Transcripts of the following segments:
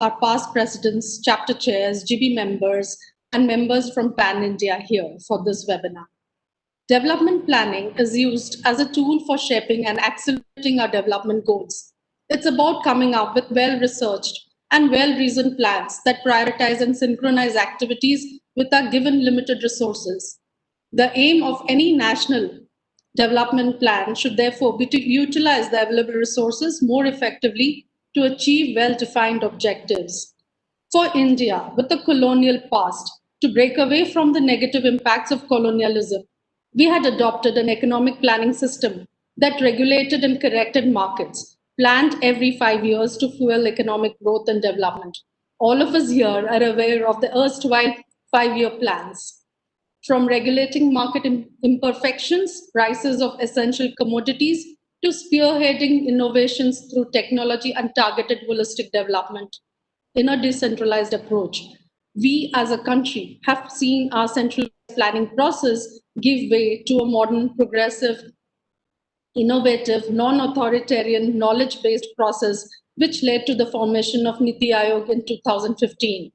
our past presidents, chapter chairs, GB members, and members from Pan India here for this webinar. Development planning is used as a tool for shaping and accelerating our development goals. It's about coming up with well-researched and well-reasoned plans that prioritize and synchronize activities with our given limited resources. The aim of any national development plan should therefore be to utilize the available resources more effectively to achieve well-defined objectives. For India, with a colonial past, to break away from the negative impacts of colonialism, we had adopted an economic planning system that regulated and corrected markets, planned every 5 years to fuel economic growth and development. All of us here are aware of the erstwhile 5-year plans. From regulating market imperfections, prices of essential commodities, to spearheading innovations through technology and targeted holistic development in a decentralized approach. We as a country have seen our centralized planning process give way to a modern, progressive, innovative, non-authoritarian, knowledge-based process which led to the formation of NITI Aayog in 2015.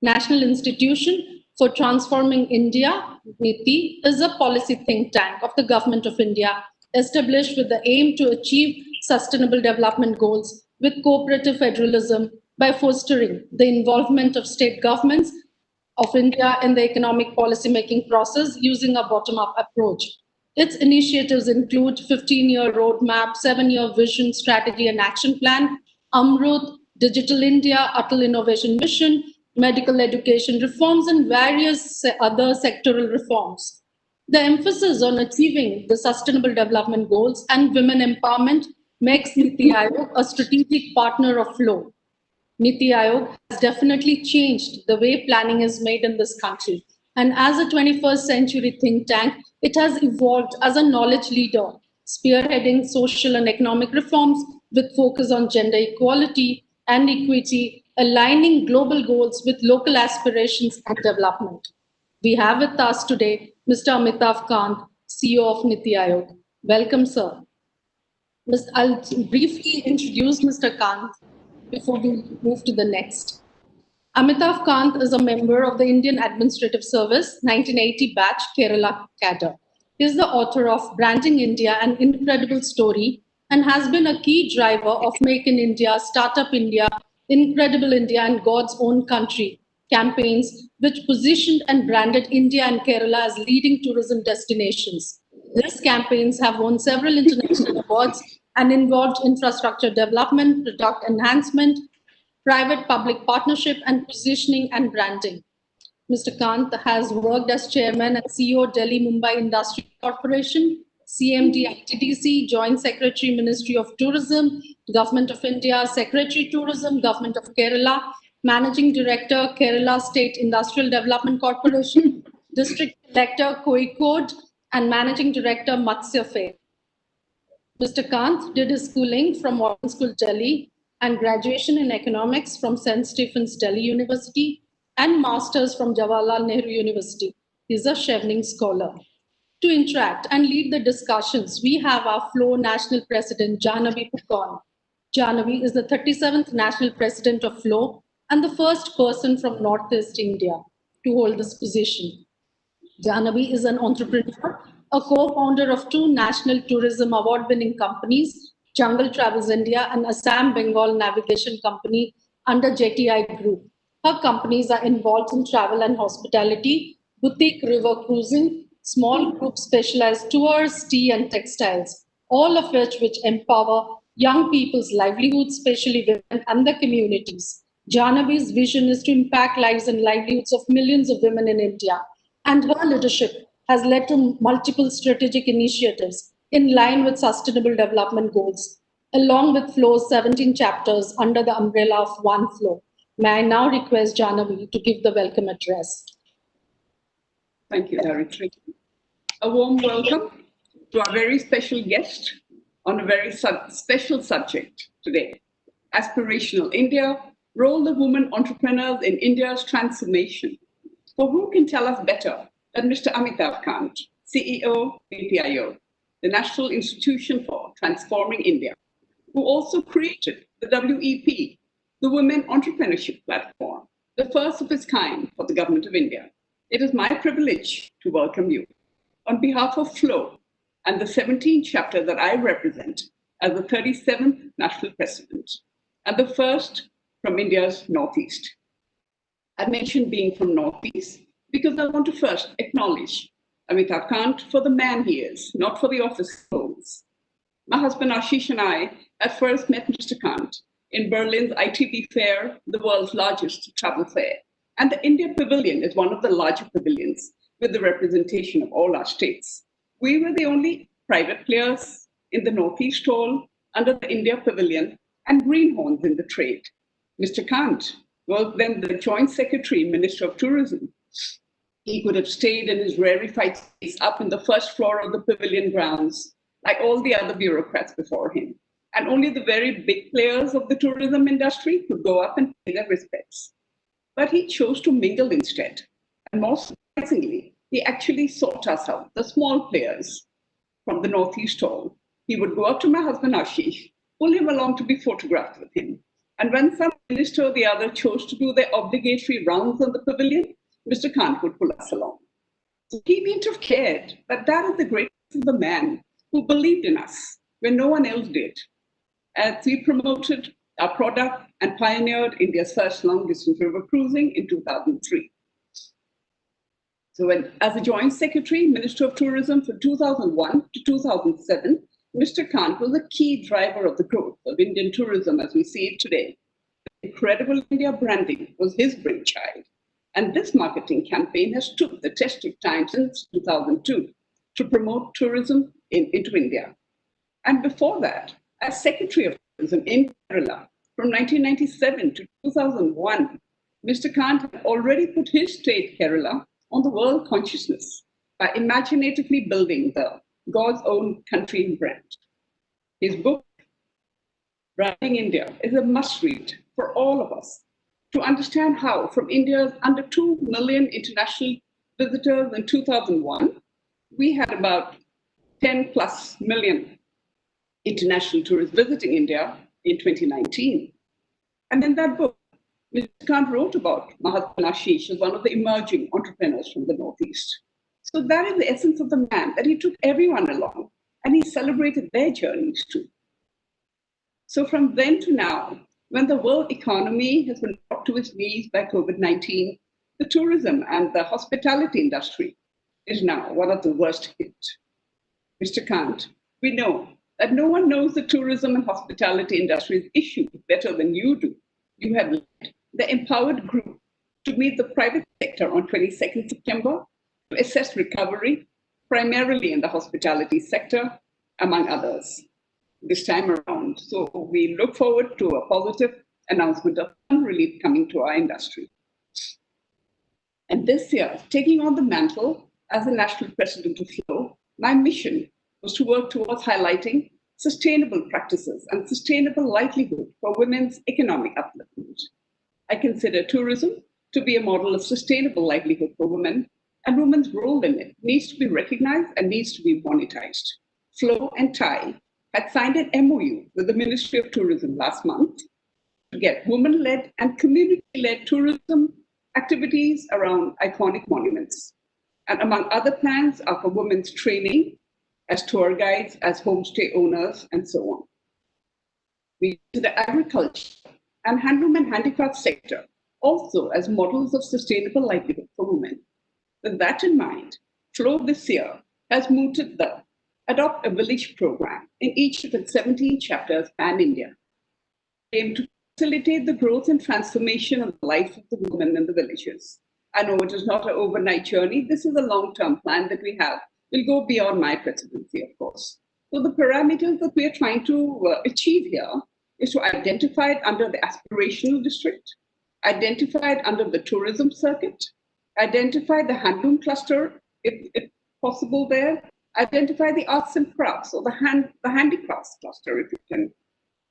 National Institution for Transforming India, NITI, is a policy think tank of the Government of India established with the aim to achieve sustainable development goals with cooperative federalism by fostering the involvement of state governments of India in the economic policy-making process using a bottom-up approach. Its initiatives include 15-year roadmap, 7-year vision, strategy and action plan, Amrut, Digital India, Atal Innovation Mission, medical education reforms, and various other sectoral reforms. The emphasis on achieving the sustainable development goals and women empowerment makes NITI Aayog a strategic partner of FLOW. NITI Aayog has definitely changed the way planning is made in this country. And as a 21st century think tank, it has evolved as a knowledge leader, spearheading social and economic reforms with focus on gender equality and equity, aligning global goals with local aspirations and development. We have with us today Mr. Amitabh Kanth, CEO of NITI Aayog. Welcome, sir. I'll briefly introduce Mr. Kanth before we move to the next. Amitabh Kanth is a member of the Indian Administrative Service 1980 batch Kerala cadre. He is the author of Branding India, an Incredible Story, and has been a key driver of Make in India, Startup India, Incredible India, and God's Own Country campaigns, which positioned and branded India and Kerala as leading tourism destinations. These campaigns have won several international awards and involved infrastructure development, product enhancement, private-public partnership, and positioning and branding. Mr. Kanth has worked as chairman and CEO Delhi Mumbai Industry Corporation, CMD ITDC, Joint Secretary Ministry of Tourism, Government of India, Secretary Tourism, Government of Kerala, Managing Director, Kerala State Industrial Development Corporation, District Collector, Kozhikode, and Managing Director, Matsya Fair. Mr. Kanth did his schooling from Modern School, Delhi, and graduation in economics from St. Stephen's Delhi University, and masters from Jawaharlal Nehru University. He's a Chevening scholar. To interact and lead the discussions, we have our FLOW National President, Jahnavi Pukon. Jahnavi is the 37th National President of FLOW and the first person from Northeast India to hold this position. Jahnavi is an entrepreneur, a co-founder of 2 National Tourism Award-winning companies, Jungle Travels India and Assam Bengal Navigation Company under JTI Group. Her companies are involved in travel and hospitality, boutique river cruising, small group specialized tours, tea and textiles, all of which empower young people's livelihoods, especially women and the communities. Jahnavi's vision is to impact lives and livelihoods of millions of women in India, and her leadership has led to multiple strategic initiatives in line with sustainable development goals, along with FLOW's 17 chapters under the umbrella of One FLOW. May I now request Jahnavi to give the welcome address. Thank you, Dharitri. A warm welcome to our very special guest on a very special subject today, Aspirational India, Role of Women Entrepreneurs in India's Transformation. For who can tell us better than Mr. Amitabh Kanth, CEO, NITI Aayog, the National Institution for Transforming India, who also created the WEP, the Women Entrepreneurship Platform, the first of its kind for the Government of India. It is my privilege to welcome you on behalf of FLOW and the 17th chapter that I represent as the 37th National President and the first from India's Northeast. I mentioned being from Northeast because I want to first acknowledge Amitabh Kanth for the man he is, not for the office he holds. My husband Ashish and I at first met Mr. Kanth in Berlin's ITB Fair, the world's largest travel fair. And the India Pavilion is one of the larger pavilions with the representation of all our states. We were the only private players in the Northeast Hall under the India Pavilion and greenhorns in the trade. Mr. Kanth was then the Joint Secretary, Minister of Tourism. He could have stayed in his rarefied space up in the first floor of the pavilion grounds, like all the other bureaucrats before him. And only the very big players of the tourism industry could go up and pay their respects. But he chose to mingle instead. And more surprisingly, he actually sought us out, the small players from the Northeast Hall. He would go up to my husband Ashish, pull him along to be photographed with him. And when some minister or the other chose to do their obligatory rounds on the pavilion, Mr. Kanth would pull us along. So he needn't have cared, but that is the greatness of the man who believed in us when no one else did. As we promoted our product and pioneered India's first long-distance river cruising in 2003. So as a Joint Secretary, Minister of Tourism from 2001 to 2007, Mr. Kanth was a key driver of the growth of Indian tourism as we see it today. Incredible India branding was his brainchild. And this marketing campaign has stood the test of time since 2002 to promote tourism into India. And before that, as Secretary of Tourism in Kerala from 1997 to 2001, Mr. Kanth had already put his state, Kerala, on the world consciousness by imaginatively building the God's Own Country brand. His book, Branding India, is a must-read for all of us to understand how, from India's under 2 million international visitors in 2001, we had about 10 plus million international tourists visiting India in 2019. And in that book, Mr. Kanth wrote about my husband Ashish as one of the emerging entrepreneurs from the Northeast. So that is the essence of the man, that he took everyone along and he celebrated their journeys too. So from then to now, when the world economy has been brought to its knees by COVID-19, the tourism and the hospitality industry is now one of the worst hit. Mr. Kanth, we know that no one knows the tourism and hospitality industry's issues better than you do. You have led the empowered group to meet the private sector on 22nd September to assess recovery, primarily in the hospitality sector, among others, this time around. So we look forward to a positive announcement of fund relief coming to our industry. And this year, taking on the mantle as the National President of FLOW, my mission was to work towards highlighting sustainable practices and sustainable livelihood for women's economic upliftment. I consider tourism to be a model of sustainable livelihood for women, and women's role in it needs to be recognized and needs to be monetized. FLOW and TIE had signed an MOU with the Ministry of Tourism last month to get women-led and community-led tourism activities around iconic monuments. And among other plans are for women's training as tour guides, as homestay owners, and so on. We use the agriculture and handloom and handicraft sector also as models of sustainable livelihood for women. With that in mind, FLOW this year has mooted the Adopt a Village program in each of its 17 chapters pan-India, aimed to facilitate the growth and transformation of the life of the women in the villages. I know it is not an overnight journey. This is a long-term plan that we have. Will go beyond my presidency, of course. So the parameters that we are trying to achieve here is to identify it under the aspirational district, identify it under the tourism circuit, identify the handloom cluster, if possible there, identify the arts and crafts or the handicrafts cluster, if you can.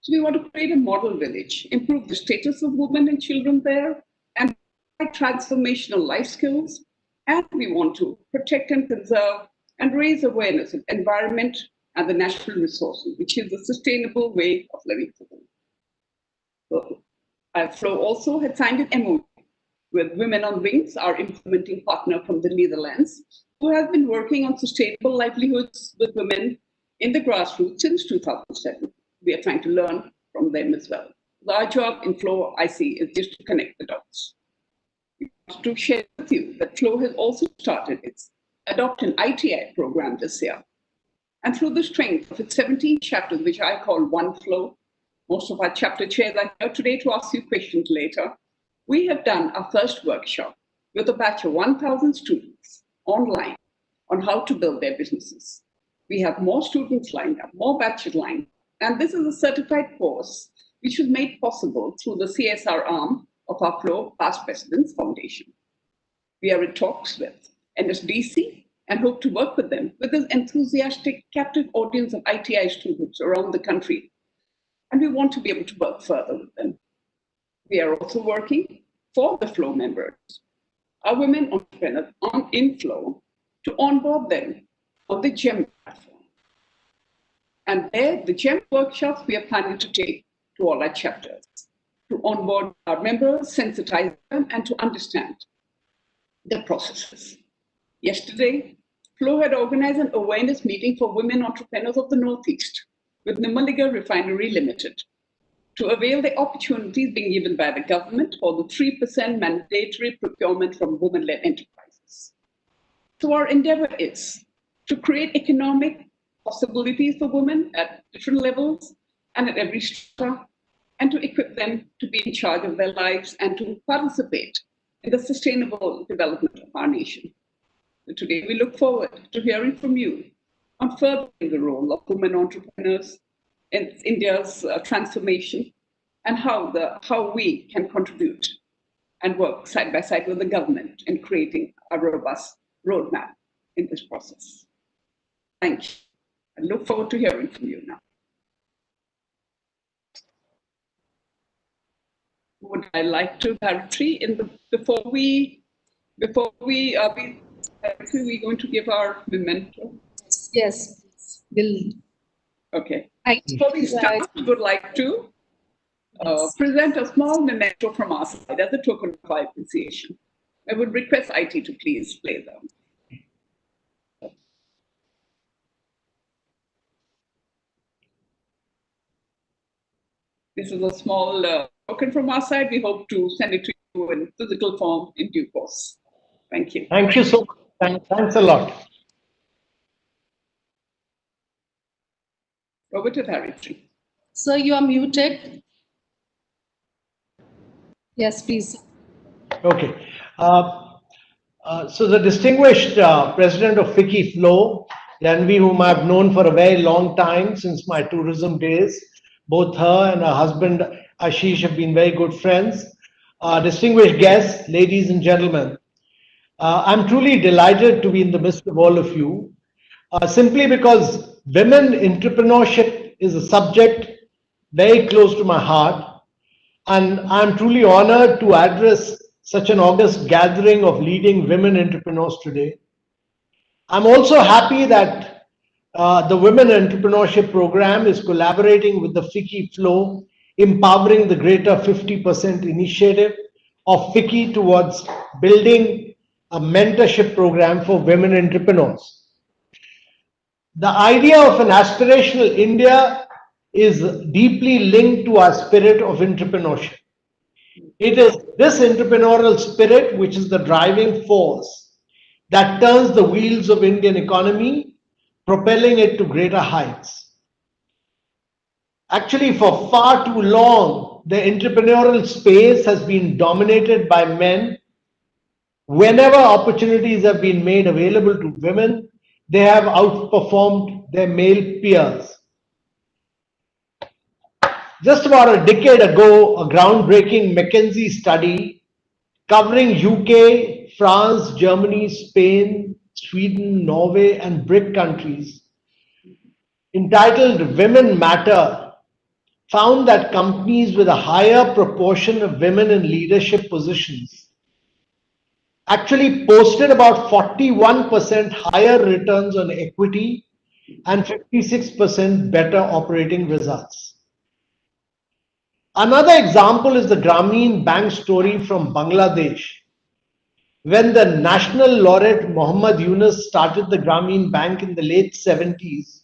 So we want to create a model village, improve the status of women and children there, and provide transformational life skills. And we want to protect and conserve and raise awareness of environment and the natural resources, which is a sustainable way of living for them. So Flow also had signed an MOU with Women on Wings, our implementing partner from the Netherlands, who has been working on sustainable livelihoods with women in the grassroots since 2007. We are trying to learn from them as well. Our job in Flow, I see, is just to connect the dots. We want to share with you that Flow has also started its Adopt an ITI program this year. And through the strength of its 17 chapters, which I call One Flow, most of our chapter chairs are here today to ask you questions later. We have done our first workshop with a batch of 1,000 students online on how to build their businesses. We have more students lined up, more batches lined up, and this is a certified course which was made possible through the CSR arm of our Flow Past Presidents Foundation. We are in talks with NSDC and hope to work with them with an enthusiastic captive audience of ITI students around the country. And we want to be able to work further with them. We are also working for the Flow members, our women entrepreneurs in Flow, to onboard them on the GEM platform. And there, the GEM workshops we are planning to take to all our chapters, to onboard our members, sensitize them, and to understand the processes. Yesterday, Flow had organized an awareness meeting for women entrepreneurs of the Northeast with Nimaligarh Refinery Limited to avail the opportunities being given by the government for the 3% mandatory procurement from women-led enterprises. So our endeavor is to create economic possibilities for women at different levels and at every strata, and to equip them to be in charge of their lives and to participate in the sustainable development of our nation. So today, we look forward to hearing from you on furthering the role of women entrepreneurs in India's transformation and how we can contribute and work side by side with the government in creating a robust roadmap in this process. Thank you. I look forward to hearing from you now. Would I like to, Gayatri, before we we're going to give our memento? Yes, we'll. Okay. Before we start, we would like to present a small memento from our side as a token of our appreciation. I would request IT to please play them. This is a small token from our side. We hope to send it to you in physical form in due course. Thank you. Thank you so much. Thanks a lot. Over to Gayatri. Sir, you are muted. Yes, please. Okay. So the distinguished president of FICCI Flow, Janvi, whom I've known for a very long time, since my tourism days, both her and her husband Ashish have been very good friends. Distinguished guests, ladies and gentlemen, I'm truly delighted to be in the midst of all of you, simply because women entrepreneurship is a subject very close to my heart, and I'm truly honored to address such an august gathering of leading women entrepreneurs today. I'm also happy that the Women Entrepreneurship Program is collaborating with the FICCI Flow, empowering the greater 50% initiative of FICCI towards building a mentorship program for women entrepreneurs. The idea of an aspirational India is deeply linked to our spirit of entrepreneurship. It is this entrepreneurial spirit which is the driving force that turns the wheels of Indian economy, propelling it to greater heights. Actually, for far too long, the entrepreneurial space has been dominated by men. Whenever opportunities have been made available to women, they have outperformed their male peers. Just about a decade ago, a groundbreaking McKinsey study covering UK, France, Germany, Spain, Sweden, Norway, and BRIC countries, entitled Women Matter, found that companies with a higher proportion of women in leadership positions actually posted about 41% higher returns on equity and 56% better operating results. Another example is the Grameen Bank story from Bangladesh. When the national laureate Muhammad Yunus started the Grameen Bank in the late 70s,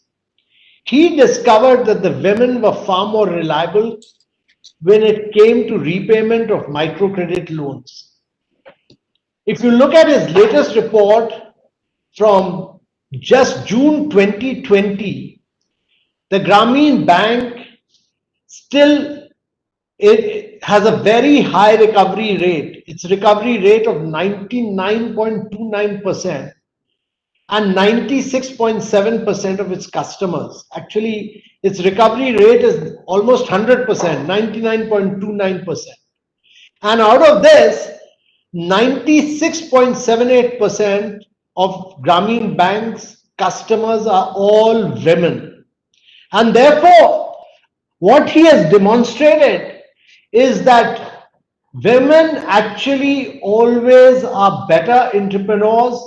he discovered that the women were far more reliable when it came to repayment of microcredit loans. If you look at his latest report from just June 2020, the Grameen Bank still it has a very high recovery rate. Its recovery rate of 99.29% and 96.7% of its customers. Actually, its recovery rate is almost 100%, 99.29%. And out of this, 96.78% of Grameen Bank's customers are all women. And therefore, what he has demonstrated is that women actually always are better entrepreneurs,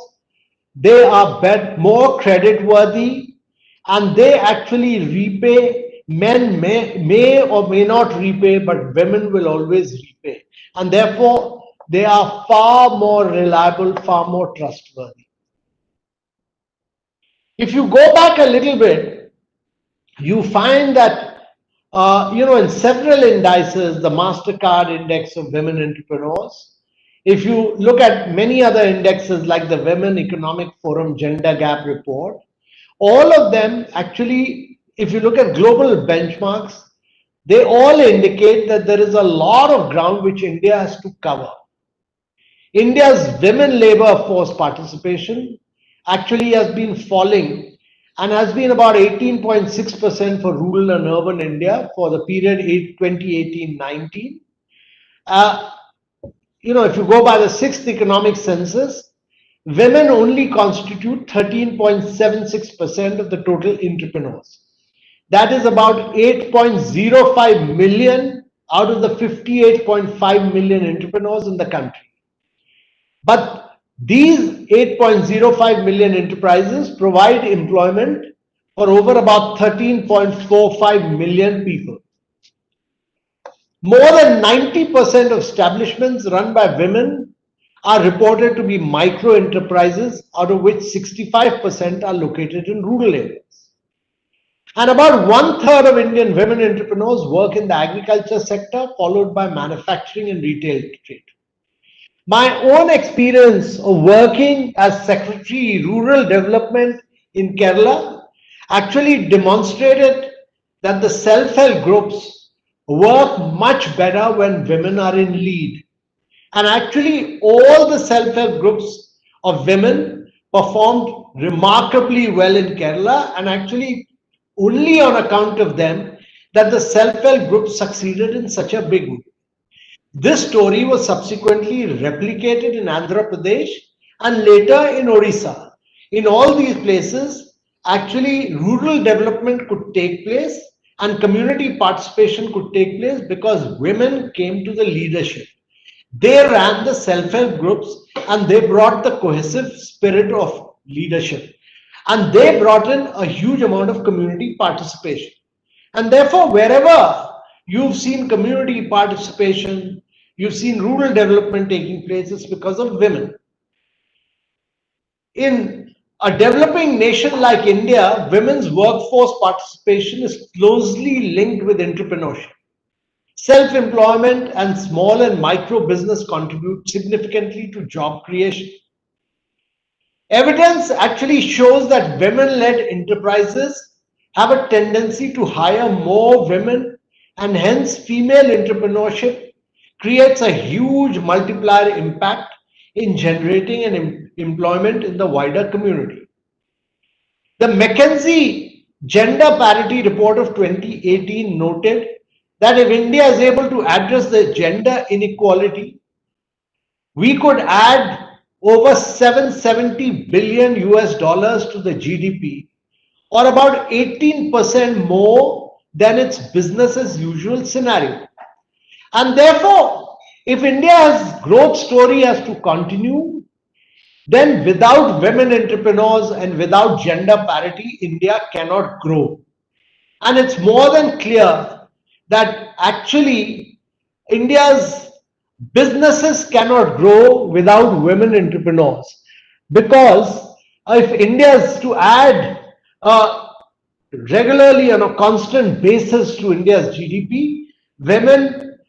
they are more credit worthy, and they actually repay. Men may or may not repay, but women will always repay. And therefore, they are far more reliable, far more trustworthy. If you go back a little bit, you find that in several indices, the MasterCard Index of Women Entrepreneurs, if you look at many other indexes like the Women Economic Forum Gender Gap Report, all of them actually, if you look at global benchmarks, they all indicate that there is a lot of ground which India has to cover. India's women labor force participation actually has been falling and has been about 18.6% for rural and urban India for the period 2018-19. If you go by the 6th economic census, women only constitute 13.76% of the total entrepreneurs. That is about 8.05 million out of the 58.5 million entrepreneurs in the country. But these 8.05 million enterprises provide employment for over about 13.45 million people. More than 90% of establishments run by women are reported to be micro enterprises, out of which 65% are located in rural areas. And about 1/3 of Indian women entrepreneurs work in the agriculture sector, followed by manufacturing and retail trade. My own experience of working as Secretary Rural Development in Kerala actually demonstrated that the self-help groups work much better when women are in lead. And actually, all the self-help groups of women performed remarkably well in Kerala, and actually only on account of them that the self-help groups succeeded in such a big way. This story was subsequently replicated in Andhra Pradesh and later in Odisha. In all these places, actually rural development could take place and community participation could take place because women came to the leadership. They ran the self-help groups and they brought the cohesive spirit of leadership. And they brought in a huge amount of community participation. And therefore, wherever you've seen community participation, you've seen rural development taking place, it's because of women. In a developing nation like India, women's workforce participation is closely linked with entrepreneurship. Self-employment and small and micro business contribute significantly to job creation. Evidence actually shows that women-led enterprises have a tendency to hire more women, and hence female entrepreneurship creates a huge multiplier impact in generating an employment in the wider community. The McKinsey Gender Parity Report of 2018 noted that if India is able to address the gender inequality, we could add over $770 billion to the GDP, or about 18% more than its business as usual scenario. And therefore, if India's growth story has to continue, then without women entrepreneurs and without gender parity, India cannot grow. And it's more than clear that actually India's businesses cannot grow without women entrepreneurs, because if India is to add regularly on a constant basis to India's GDP, women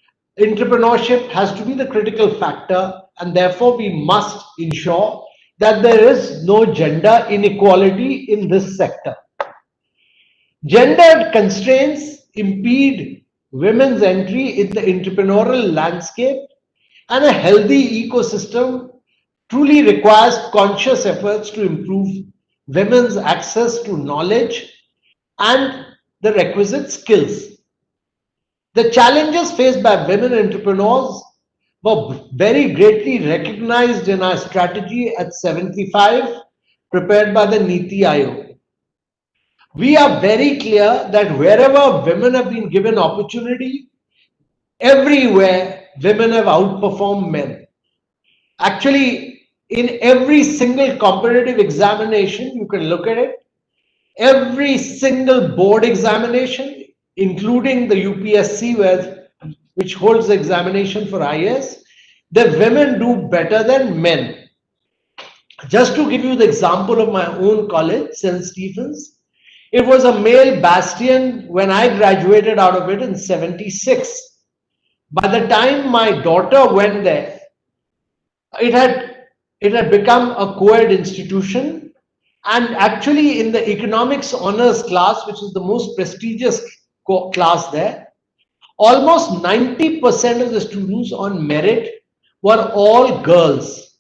entrepreneurship has to be the critical factor, and therefore we must ensure that there is no gender inequality in this sector. Gender constraints impede women's entry in the entrepreneurial landscape, and a healthy ecosystem truly requires conscious efforts to improve women's access to knowledge and the requisite skills. The challenges faced by women entrepreneurs were very greatly recognized in our strategy at 75, prepared by the NITI Aayog. We are very clear that wherever women have been given opportunity, everywhere women have outperformed men. Actually, in every single competitive examination, you can look at it, every single board examination, including the UPSC, which holds the examination for IAS, the women do better than men. Just to give you the example of my own college, St. Stephen's, it was a male bastion when I graduated out of it in 76. By the time my daughter went there, it had become a co-ed institution, and actually in the economics honors class, which is the most prestigious class there, almost 90% of the students on merit were all girls.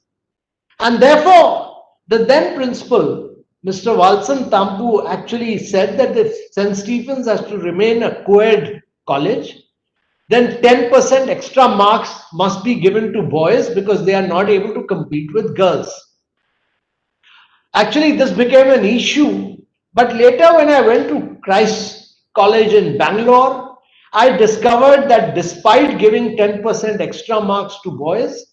And therefore, the then principal, Mr. Walson Tampu, actually said that if St. Stephen's has to remain a co-ed college, then 10% extra marks must be given to boys because they are not able to compete with girls. Actually, this became an issue, but later when I went to Christ College in Bangalore, I discovered that despite giving 10% extra marks to boys,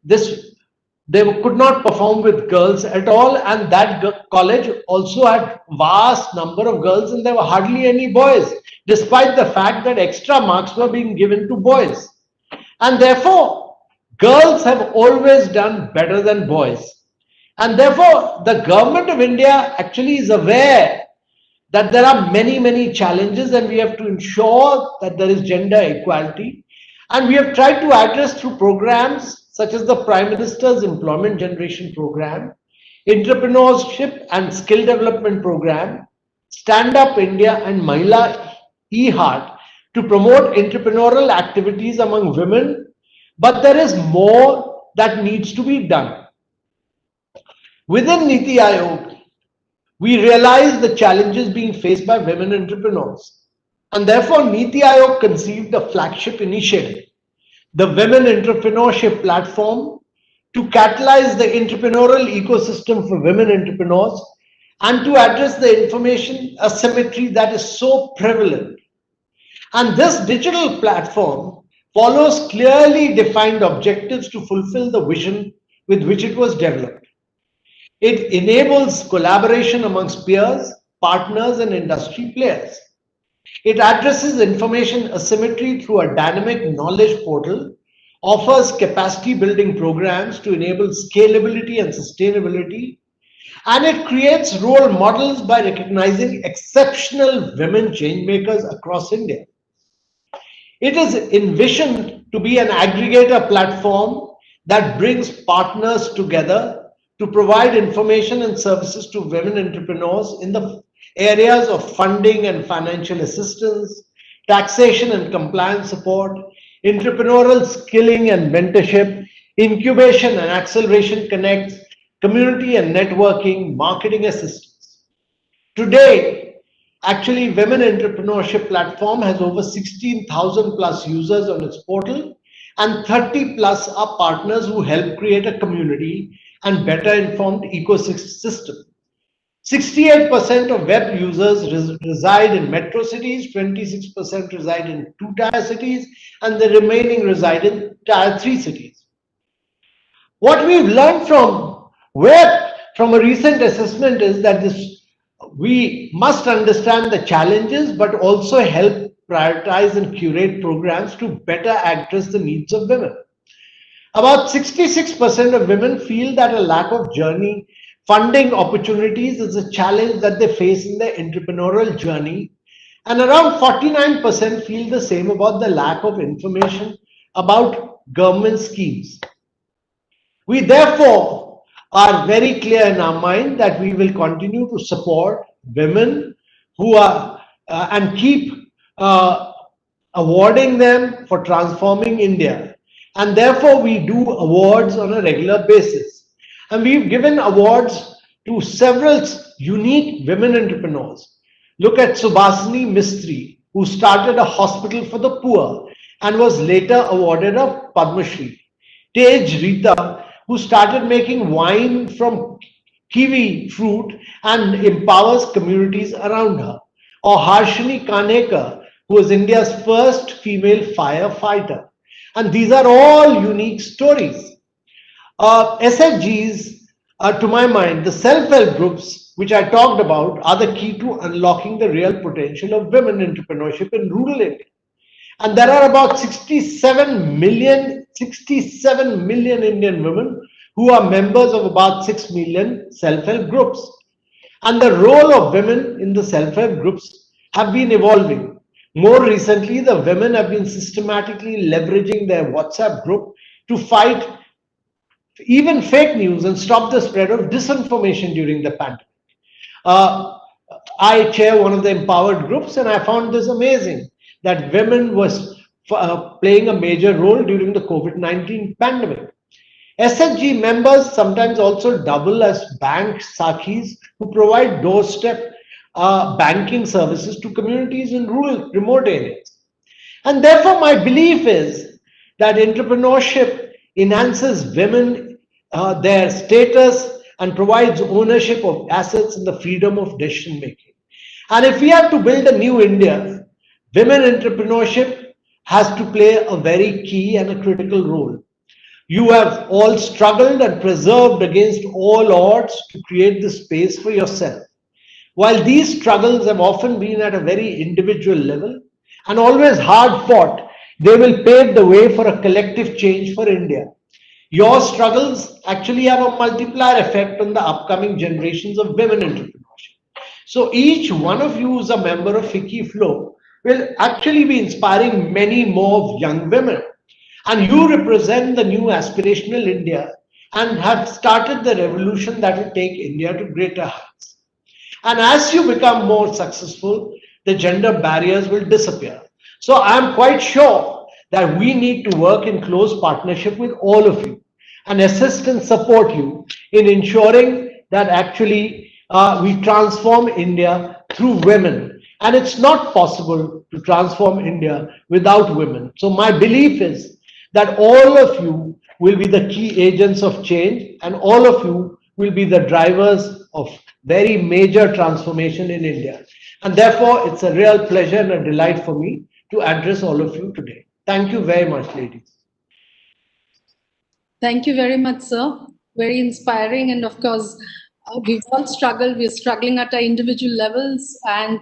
they could not perform with girls at all, and that college also had vast number of girls and there were hardly any boys, despite the fact that extra marks were being given to boys. And therefore, girls have always done better than boys. And therefore, the government of India actually is aware that there are many, many challenges and we have to ensure that there is gender equality. And we have tried to address through programs such as the Prime Minister's Employment Generation Program, Entrepreneurship and Skill Development Program, Stand Up India and Mahila e-Heart to promote entrepreneurial activities among women. But there is more that needs to be done. Within NITI Aayog, we realize the challenges being faced by women entrepreneurs. And therefore, NITI Aayog conceived a flagship initiative, the Women Entrepreneurship Platform, to catalyze the entrepreneurial ecosystem for women entrepreneurs and to address the information asymmetry that is so prevalent. And this digital platform follows clearly defined objectives to fulfill the vision with which it was developed. It enables collaboration amongst peers, partners, and industry players. It addresses information asymmetry through a dynamic knowledge portal, offers capacity building programs to enable scalability and sustainability, and it creates role models by recognizing exceptional women changemakers across India. It is envisioned to be an aggregator platform that brings partners together to provide information and services to women entrepreneurs in the areas of funding and financial assistance, taxation and compliance support, entrepreneurial skilling and mentorship, incubation and acceleration connects, community and networking, marketing assistance. Today, actually, Women Entrepreneurship Platform has over 16,000 plus users on its portal, and 30 plus are partners who help create a community and better informed ecosystem. 68% of web users reside in metro cities, 26% reside in 2-tier cities, and the remaining reside in tier 3 cities. What we've learned from a recent assessment is that we must understand the challenges, but also help prioritize and curate programs to better address the needs of women. About 66% of women feel that a lack of journey funding opportunities is a challenge that they face in their entrepreneurial journey, and around 49% feel the same about the lack of information about government schemes. We therefore are very clear in our mind that we will continue to support women who are and keep awarding them for transforming India. And therefore, we do awards on a regular basis. And we've given awards to several unique women entrepreneurs. Look at Subhasini Mistry, who started a hospital for the poor and was later awarded a Padma Shri. Tej Rita, who started making wine from kiwi fruit and empowers communities around her. Or Harshini Kanekar, who was India's first female firefighter. And these are all unique stories. SHGs, to my mind, the self-help groups, which I talked about, are the key to unlocking the real potential of women entrepreneurship in rural India. And there are about 67 million Indian women who are members of about 6 million self-help groups. And the role of women in the self-help groups have been evolving. More recently, the women have been systematically leveraging their WhatsApp group to fight even fake news and stop the spread of disinformation during the pandemic. I chair one of the empowered groups, and I found this amazing, that women was playing a major role during the COVID-19 pandemic. SHG members sometimes also double as bank sakhis who provide doorstep banking services to communities in rural remote areas. And therefore, my belief is that entrepreneurship enhances women, their status, and provides ownership of assets and the freedom of decision making. And if we have to build a new India, women entrepreneurship has to play a very key and a critical role. You have all struggled and preserved against all odds to create this space for yourself. While these struggles have often been at a very individual level and always hard fought, they will pave the way for a collective change for India. Your struggles actually have a multiplier effect on the upcoming generations of women entrepreneurship. So each one of you who's a member of FICCI Flow will actually be inspiring many more young women. And you represent the new aspirational India and have started the revolution that will take India to greater heights. And as you become more successful, the gender barriers will disappear. So I'm quite sure that we need to work in close partnership with all of you and assist and support you in ensuring that actually we transform India through women. And it's not possible to transform India without women. So my belief is that all of you will be the key agents of change, and all of you will be the drivers of very major transformation in India. And therefore, it's a real pleasure and a delight for me to address all of you today. Thank you very much, ladies. Thank you very much, sir. Very inspiring. And of course, we've all struggled. We're struggling at our individual levels and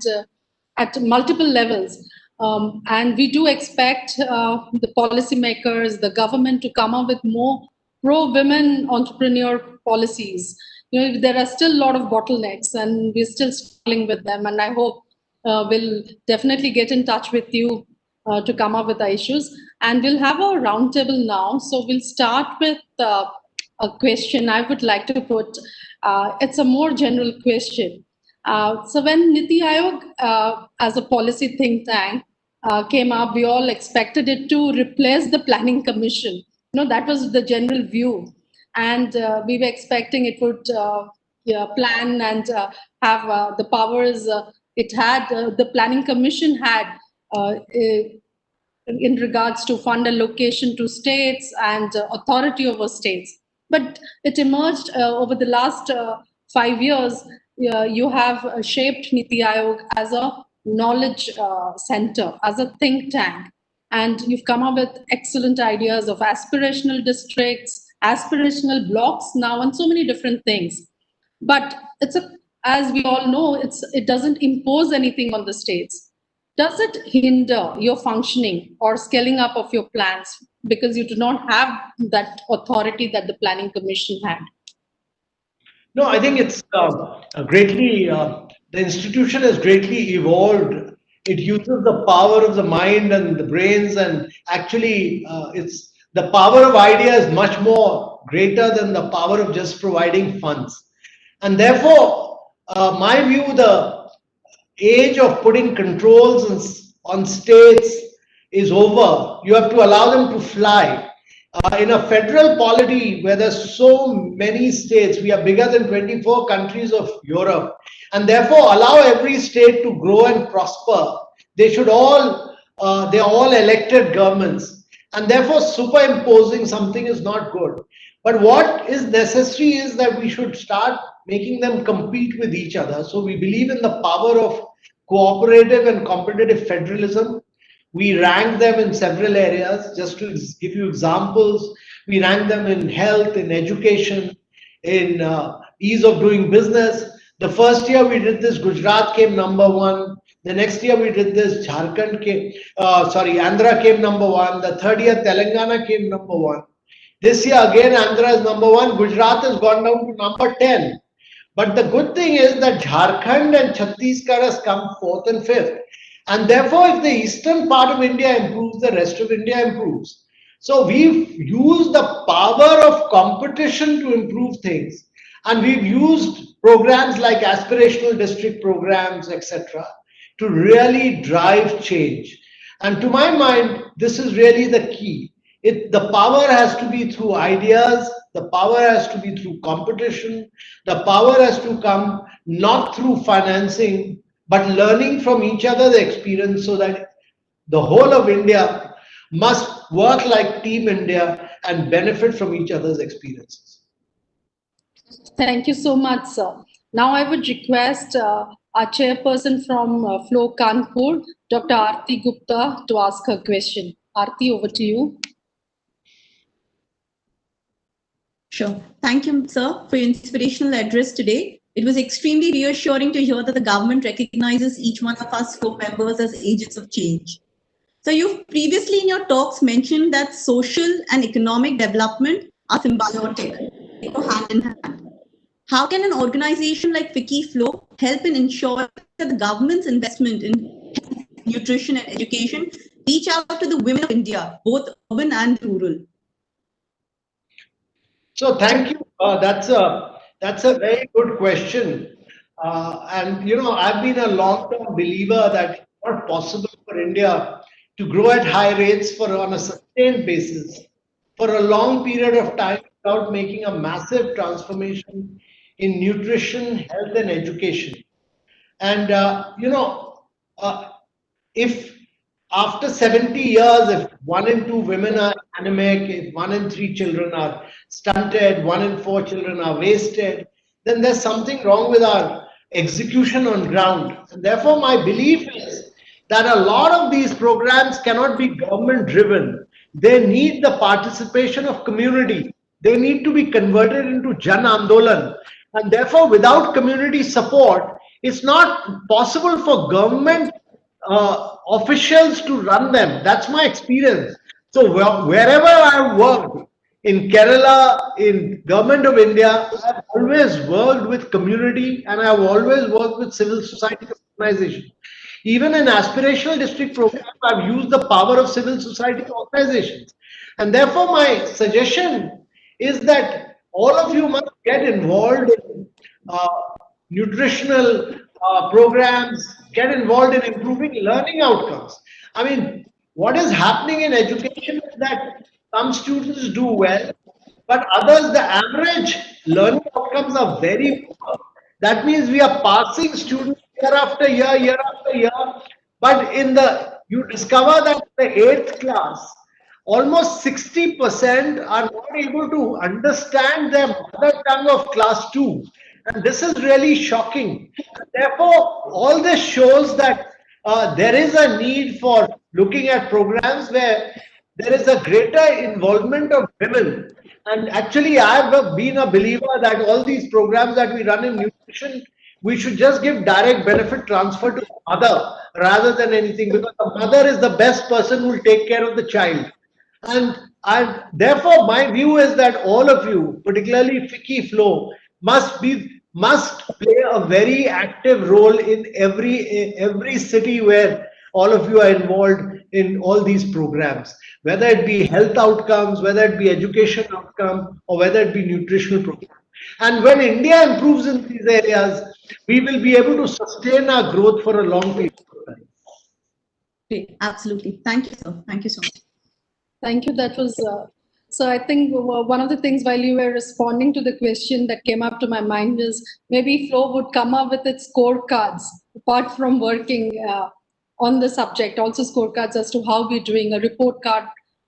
at multiple levels. And we do expect the policymakers, the government to come up with more pro-women entrepreneur policies. You know, there are still a lot of bottlenecks and we're still struggling with them. And I hope we'll definitely get in touch with you to come up with the issues. And we'll have a roundtable now. So we'll start with a question I would like to put. It's a more general question. So when NITI Aayog as a policy think tank came up, we all expected it to replace the Planning Commission. You know, that was the general view. And we were expecting it would plan and have the powers it had, the Planning Commission had in regards to fund allocation to states and authority over states. But it emerged over the last 5 years. You have shaped NITI Aayog as a knowledge center, as a think tank. And you've come up with excellent ideas of aspirational districts, aspirational blocks now, and so many different things. But it's as we all know, it doesn't impose anything on the states. Does it hinder your functioning or scaling up of your plans because you do not have that authority that the Planning Commission had? No, I think it's the institution has greatly evolved. It uses the power of the mind and the brains, and actually, it's the power of idea is much more greater than the power of just providing funds. And therefore, my view, the age of putting controls on states is over. You have to allow them to fly. In a federal polity where there's so many states, we are bigger than 24 countries of Europe, and therefore allow every state to grow and prosper. They should all, they're all elected governments, and therefore superimposing something is not good. But what is necessary is that we should start making them compete with each other. So we believe in the power of cooperative and competitive federalism. We rank them in several areas. Just to give you examples, we rank them in health, in education, in ease of doing business. The first year we did this, Gujarat came number one. The next year we did this, Andhra came number one. The third year, Telangana came number one. This year again, Andhra is number one. Gujarat has gone down to number 10. But the good thing is that Jharkhand and Chhattisgarh has come fourth and fifth. And therefore, if the eastern part of India improves, the rest of India improves. So we've used the power of competition to improve things. And we've used programs like aspirational district programs, etc., to really drive change. And to my mind, this is really the key. The power has to be through ideas, the power has to be through competition, the power has to come not through financing, but learning from each other's experience, so that the whole of India must work like Team India and benefit from each other's experiences. Thank you so much, sir. Now I would request our chairperson from Flow Kanpur, Dr. Aarti Gupta, to ask her question. Aarti, over to you. Sure. Thank you, sir, for your inspirational address today. It was extremely reassuring to hear that the government recognizes each one of us flow members as agents of change. So you've previously in your talks mentioned that social and economic development are symbiotic, they go hand in hand. How can an organization like FICCI Flow help in ensuring that the government's investment in health, nutrition and education reach out to the women of India, both urban and rural? So thank you. That's a very good question. And you know, I've been a long-term believer that it's not possible for India to grow at high rates on a sustained basis for a long period of time without making a massive transformation in nutrition, health, and education. And if after 70 years, if 1 in 2 women are anemic, if 1 in 3 children are stunted, 1 in 4 children are wasted, then there's something wrong with our execution on ground. And therefore, my belief is that a lot of these programs cannot be government driven. They need the participation of community. They need to be converted into Jan Andolan. And therefore, without community support, it's not possible for government officials to run them. That's my experience. So wherever I've worked, in Kerala, in Government of India, I've always worked with community and I've always worked with civil society organizations. Even in aspirational district programs, I've used the power of civil society organizations. And therefore, my suggestion is that all of you must get involved in nutritional programs, get involved in improving learning outcomes. I mean, what is happening in education is that some students do well, but others, the average learning outcomes are very poor. That means we are passing students year after year after year. But you discover that in the 8th class, almost 60% are not able to understand their mother tongue of class 2. And this is really shocking. Therefore, all this shows that there is a need for looking at programs where there is a greater involvement of women. And actually, I've been a believer that all these programs that we run in nutrition, we should just give direct benefit transfer to the mother rather than anything, because the mother is the best person who will take care of the child. And therefore, my view is that all of you, particularly FICCI Flow, must play a very active role in every city where all of you are involved in all these programs, whether it be health outcomes, whether it be education outcome, or whether it be nutritional program. And when India improves in these areas, we will be able to sustain our growth for a long period of time. Great. Absolutely. Thank you, sir. Thank you so much. Thank you. That was so. I think one of the things while you were responding to the question that came up to my mind is maybe Flow would come up with its scorecards apart from working on the subject, also scorecards as to how we're doing, a report card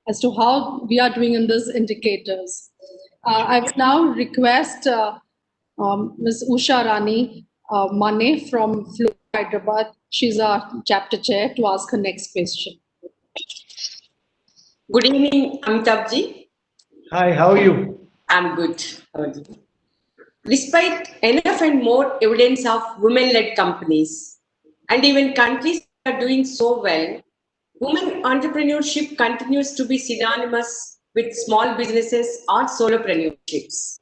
as to how we are doing in these indicators. I will now request Ms. Usha Rani Mane from Flow Hyderabad. She's our chapter chair, to ask her next question. Good evening, Amitabh ji. Hi, how are you? I'm good. How are you? Despite enough and more evidence of women-led companies, and even countries are doing so well, women entrepreneurship continues to be synonymous with small businesses or solopreneurships.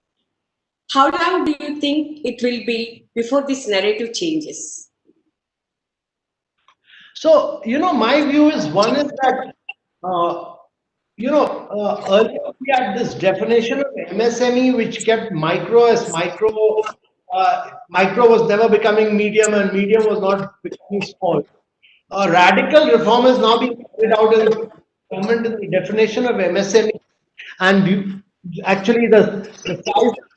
How long do you think it will be before this narrative changes? So, my view is one is that, earlier we had this definition of MSME, which kept micro as micro. Micro was never becoming medium, and medium was not becoming small. A radical reform is now being carried out in the government in the definition of MSME, and actually the size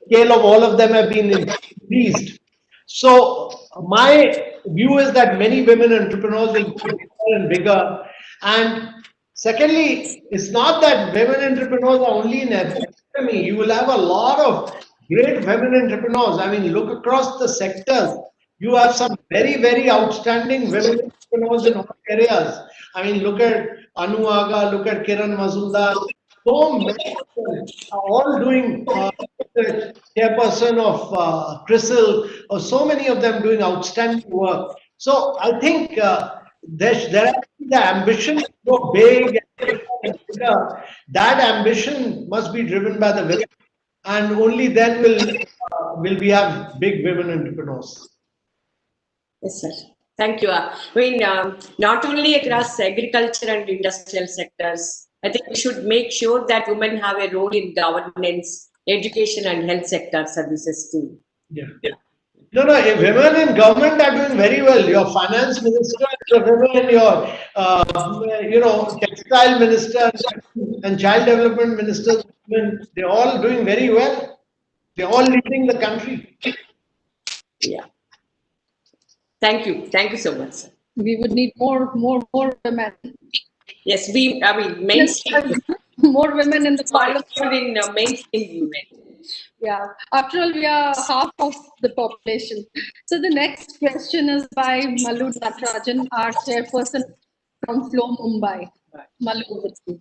scale of all of them have been increased. So my view is that many women entrepreneurs will go bigger and bigger. And secondly, it's not that women entrepreneurs are only in SME. You will have a lot of great women entrepreneurs. I mean, look across the sectors. You have some very, very outstanding women entrepreneurs in all areas. I mean, look at Anu Aga, look at Kiran Mazumdar. So many of them are all doing chairperson of CRISIL, or so many of them doing outstanding work. So I think there the ambition to go big and bigger. That ambition must be driven by the women, and only then will we have big women entrepreneurs. Yes, sir. Thank you. I mean, not only across agriculture and industrial sectors, I think we should make sure that women have a role in governance, education, and health sector services too. Yeah. No, women in government are doing very well. Your finance minister is a woman, your, textile minister and child development minister, they're all doing very well. They're all leading the country. Yeah. Thank you. Thank you so much, sir. We would need more women. Yes, mainstream. More women in the parliament. In mainstream women. Yeah. After all, we are half of the population. So the next question is by Malu Natarajan, our chairperson from Flow Mumbai. Malu, over to you.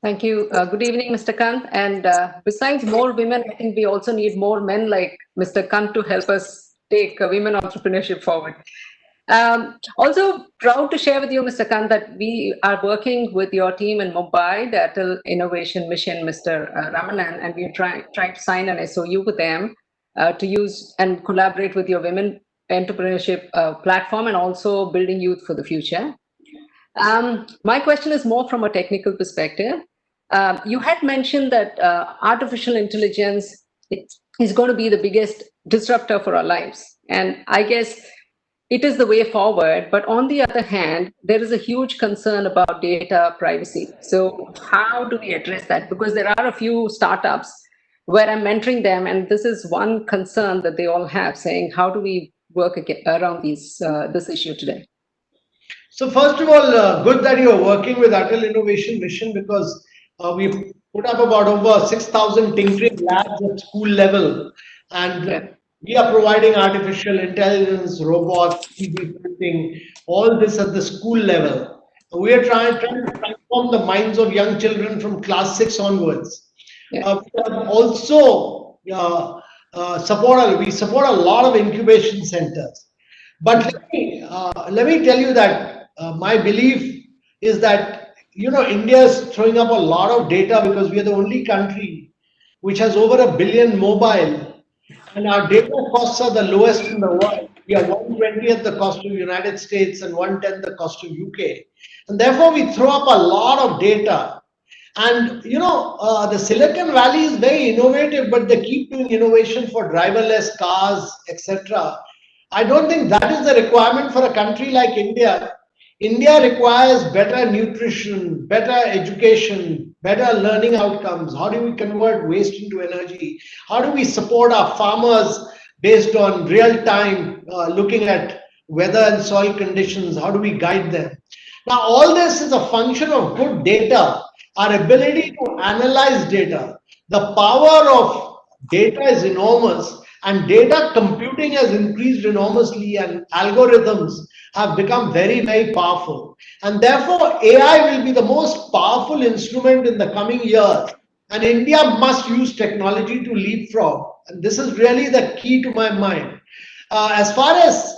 Thank you. Good evening, Mr. Kanth. And besides more women, I think we also need more men like Mr. Kanth to help us take women entrepreneurship forward. Also proud to share with you, Mr. Kanth, that we are working with your team in Mumbai, the Atal Innovation Mission, Mr. Ramanan, and we are trying to sign an SOU with them to use and collaborate with your women entrepreneurship platform, and also building youth for the future. My question is more from a technical perspective. You had mentioned that artificial intelligence is going to be the biggest disruptor for our lives. And I guess it is the way forward. But on the other hand, there is a huge concern about data privacy. So how do we address that? Because there are a few startups where I'm mentoring them, and this is one concern that they all have, saying, how do we work around this issue today? So first of all, good that you are working with Atal Innovation Mission, because we put up about over 6,000 tinkering labs at school level, and we are providing artificial intelligence, robots, 3D printing, all this at the school level. We are trying to transform the minds of young children from class 6 onwards. We have also we support a lot of incubation centers. But let me tell you that my belief is that, India is throwing up a lot of data because we are the only country which has over 1 billion mobile, and our data costs are the lowest in the world. We are 1/20th the cost of United States and 1/10th the cost of UK. And therefore, we throw up a lot of data. And the Silicon Valley is very innovative, but they keep doing innovation for driverless cars, etc. I don't think that is the requirement for a country like India. India requires better nutrition, better education, better learning outcomes. How do we convert waste into energy? How do we support our farmers based on real time, looking at weather and soil conditions? How do we guide them? Now, all this is a function of good data, our ability to analyze data. The power of data is enormous, and data computing has increased enormously, and algorithms have become very, very powerful. And therefore, AI will be the most powerful instrument in the coming years. And India must use technology to leapfrog. And this is really the key to my mind. As far as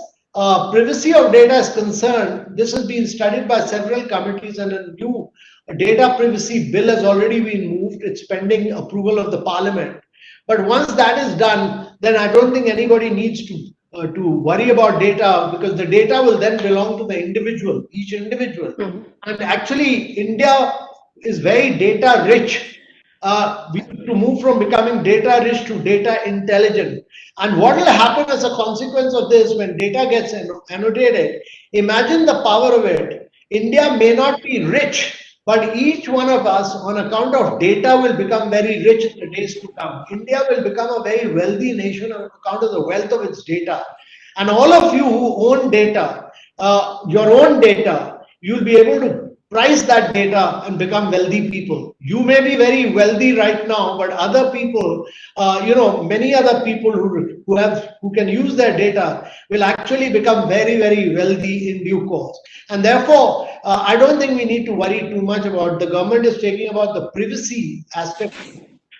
privacy of data is concerned, this has been studied by several committees, and a new data privacy bill has already been moved. It's pending approval of the parliament. But once that is done, then I don't think anybody needs to worry about data, because the data will then belong to the individual, each individual. And actually, India is very data rich. We need to move from becoming data rich to data intelligent. And what will happen as a consequence of this, when data gets annotated, imagine the power of it. India may not be rich, but each one of us, on account of data, will become very rich in the days to come. India will become a very wealthy nation on account of the wealth of its data. And all of you who own data, your own data, you'll be able to price that data and become wealthy people. You may be very wealthy right now, but other people, many other people who can use their data will actually become very, very wealthy in due course. And therefore, I don't think we need to worry too much about. The government is taking about the privacy aspect,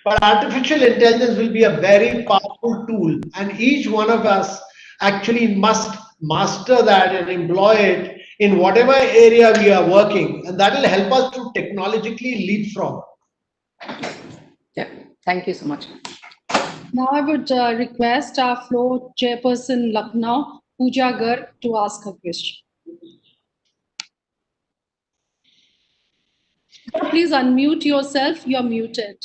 but artificial intelligence will be a very powerful tool, and each one of us actually must master that and employ it in whatever area we are working, and that will help us to technologically leapfrog. Yeah, thank you so much. Now I would request our floor chairperson Lucknow, Pooja Garg, to ask her question. Please unmute yourself. You're muted.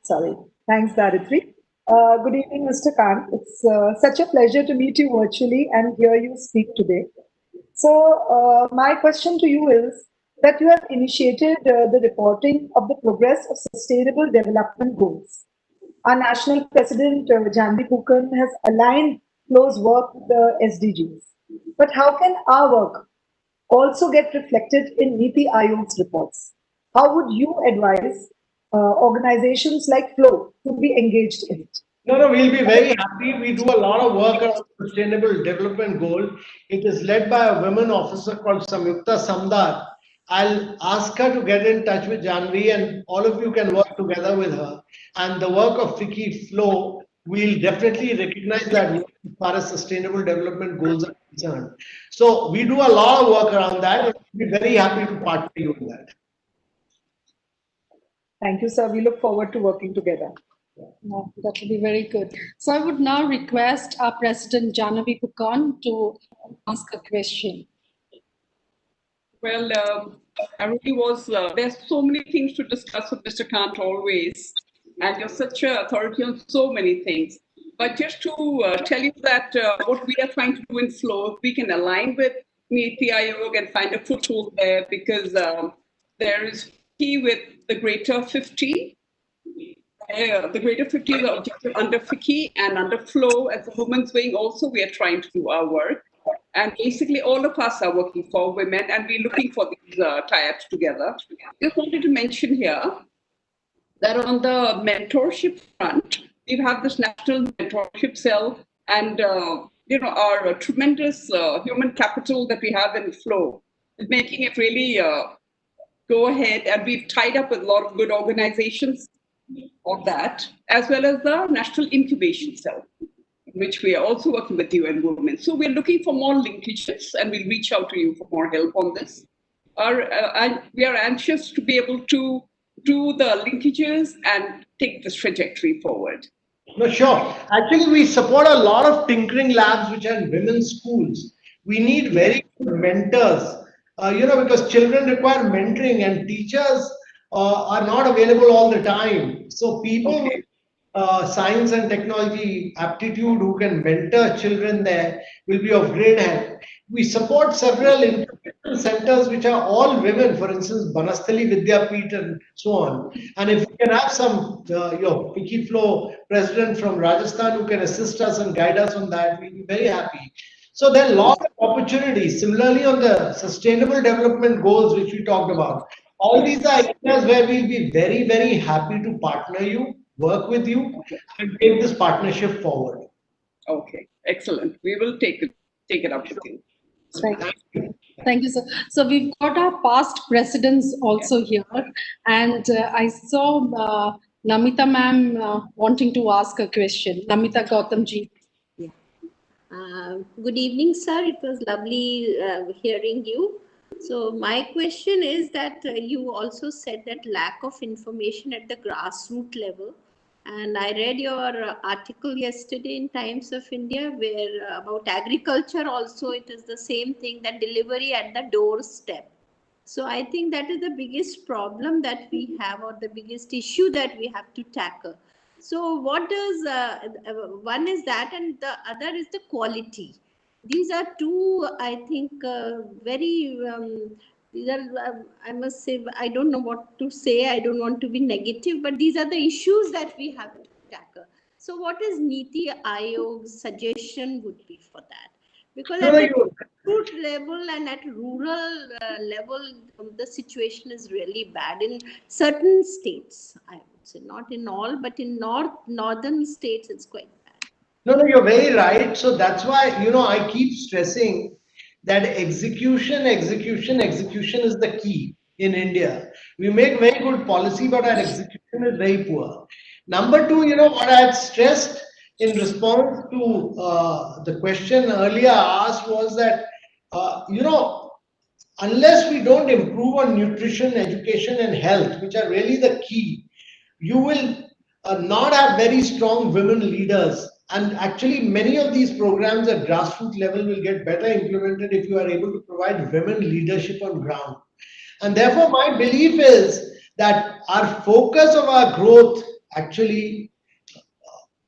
Sorry. Thanks, Daritri. Good evening, Mr. Kanth. It's such a pleasure to meet you virtually and hear you speak today. So my question to you is that you have initiated the reporting of the progress of Sustainable Development Goals. Our National President, Janvi Pukan, has aligned close work with the SDGs. But how can our work also get reflected in NITI Aayog's reports? How would you advise organizations like FLOW to be engaged in it? No, we'll be very happy. We do a lot of work on Sustainable Development Goal. It is led by a women officer called Samyukta Samdar. I'll ask her to get in touch with Janvi, and all of you can work together with her. And the work of FICCI FLOW, we'll definitely recognize that work as far as Sustainable Development Goals are concerned. So we do a lot of work around that, and we'll be very happy to partner you in that. Thank you, sir. We look forward to working together. No, that will be very good. So I would now request our President Janvi Pukan to ask a question. Well, I really was, there's so many things to discuss with Mr. Kanth always, and you're such an authority on so many things. But just to tell you that what we are trying to do in FLOW, we can align with NITI Aayog and find a foothold there, because there is key with the greater 50. The greater 50 is the objective under FICCI, and under FLOW as a women's wing also we are trying to do our work. And basically all of us are working for women, and we're looking for these tie-ups together. Just wanted to mention here that on the mentorship front, we have this national mentorship cell, and our tremendous human capital that we have in FLOW is making it really go ahead, and we've tied up with a lot of good organizations of that, as well as the National Incubation Cell, which we are also working with UN Women. So we're looking for more linkages, and we'll reach out to you for more help on this. And we are anxious to be able to do the linkages and take this trajectory forward. No, sure. Actually, we support a lot of tinkering labs which are in women's schools. We need very good mentors, because children require mentoring and teachers are not available all the time. So people with science and technology aptitude who can mentor children there will be of great help. We support several international centers which are all women, for instance, Banasthali Vidyapeeth and so on. And if we can have some, your FICCI Flow president from Rajasthan who can assist us and guide us on that, we'll be very happy. So there are a lot of opportunities. Similarly, on the sustainable development goals which we talked about, all these are areas where we'll be very, very happy to partner you, work with you, and take this partnership forward. Okay, excellent. We will take it up with you. Thank you, sir. So we've got our past presidents also here, and I saw Namita ma'am wanting to ask a question. Namita Gautamji. Good evening, sir. It was lovely hearing you. So my question is that you also said that lack of information at the grassroots level. And I read your article yesterday in Times of India where about agriculture also it is the same thing, that delivery at the doorstep. So I think that is the biggest problem that we have, or the biggest issue that we have to tackle. So what does, one is that, and the other is the quality. These are two, I think, very, these are, I must say, I don't know what to say. I don't want to be negative, but these are the issues that we have to tackle. So what is NITI Aayog's suggestion would be for that? Because at the root level and at rural level, the situation is really bad in certain states. I would say not in all, but in northern states, it's quite bad. No, you're very right. So that's why, I keep stressing that execution is the key in India. We make very good policy, but our execution is very poor. Number two, what I had stressed in response to the question earlier asked was that, unless we don't improve on nutrition, education, and health, which are really the key, you will not have very strong women leaders. And actually, many of these programs at grassroots level will get better implemented if you are able to provide women leadership on ground. And therefore, my belief is that our focus of our growth actually,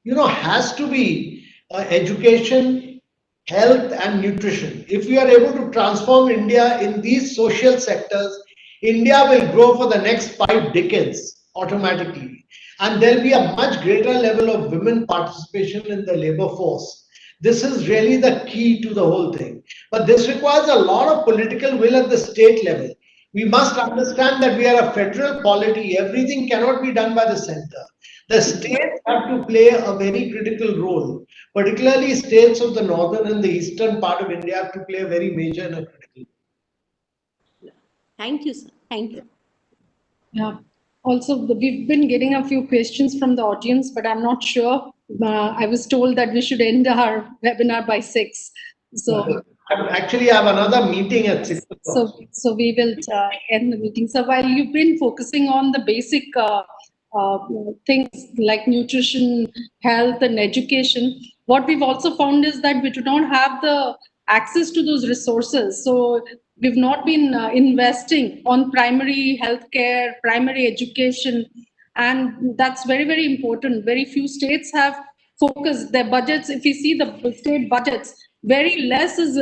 has to be education, health, and nutrition. If we are able to transform India in these social sectors, India will grow for the next 5 decades automatically. And there'll be a much greater level of women participation in the labor force. This is really the key to the whole thing. But this requires a lot of political will at the state level. We must understand that we are a federal polity. Everything cannot be done by the center. The states have to play a very critical role. Particularly states of the northern and the eastern part of India have to play a very major and a critical role. Thank you, sir. Thank you. Yeah. Also, we've been getting a few questions from the audience, but I'm not sure. I was told that we should end our webinar by 6. So actually, I have another meeting at 6 o'clock. So we will end the meeting. So while you've been focusing on the basic things like nutrition, health, and education, what we've also found is that we do not have the access to those resources. So we've not been investing on primary healthcare, primary education, and that's very, very important. Very few states have focused their budgets. If you see the state budgets, very less is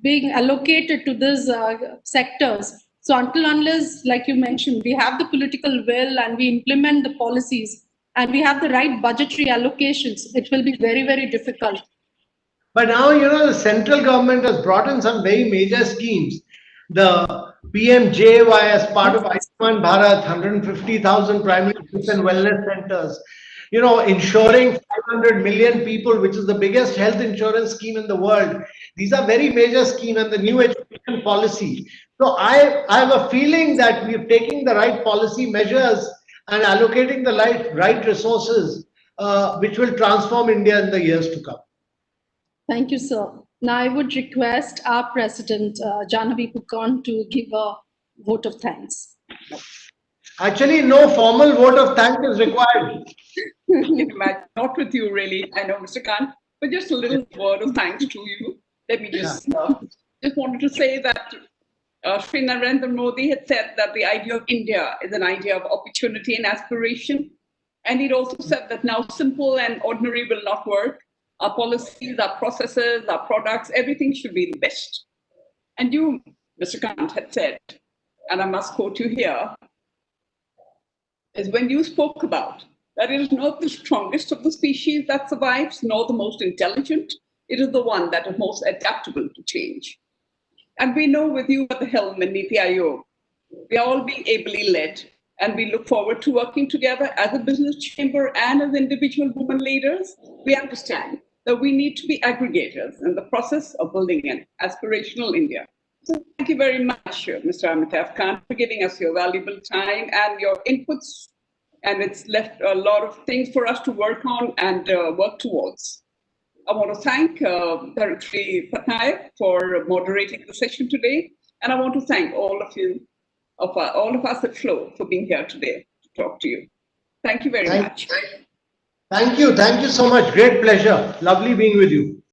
being allocated to these sectors. So unless, like you mentioned, we have the political will and we implement the policies and we have the right budgetary allocations, it will be very, very difficult. But now, the central government has brought in some very major schemes. The PMJY as part of Ayushman Bharat, 150,000 primary health and wellness centers. Insuring 500 million people, which is the biggest health insurance scheme in the world. These are very major schemes, and the new education policy. So I have a feeling that we're taking the right policy measures and allocating the right resources, which will transform India in the years to come. Thank you, sir. Now I would request our President, Janhavi Pukon, to give a vote of thanks. Actually, no formal vote of thanks is required. Not with you, really. I know, Mr. Kant, but just a little word of thanks to you. Let me just wanted to say that Sri Narendra Modi had said that the idea of India is an idea of opportunity and aspiration. And he'd also said that now simple and ordinary will not work. Our policies, our processes, our products, everything should be the best. And you, Mr. Kant, had said, and I must quote you here, is when you spoke about that it is not the strongest of the species that survives, nor the most intelligent. It is the one that is most adaptable to change. And we know with you at the helm in NITI Aayog, we are all being ably led, and we look forward to working together as a business chamber and as individual women leaders. We understand that we need to be aggregators in the process of building an aspirational India. So thank you very much, Mr. Amitabh Kanth, for giving us your valuable time and your inputs. And it's left a lot of things for us to work on and work towards. I want to thank Director Patnaik for moderating the session today. And I want to thank all of you, all of us at Flow, for being here today to talk to you. Thank you very much. Thank you. Thank you so much. Great pleasure. Lovely being with you.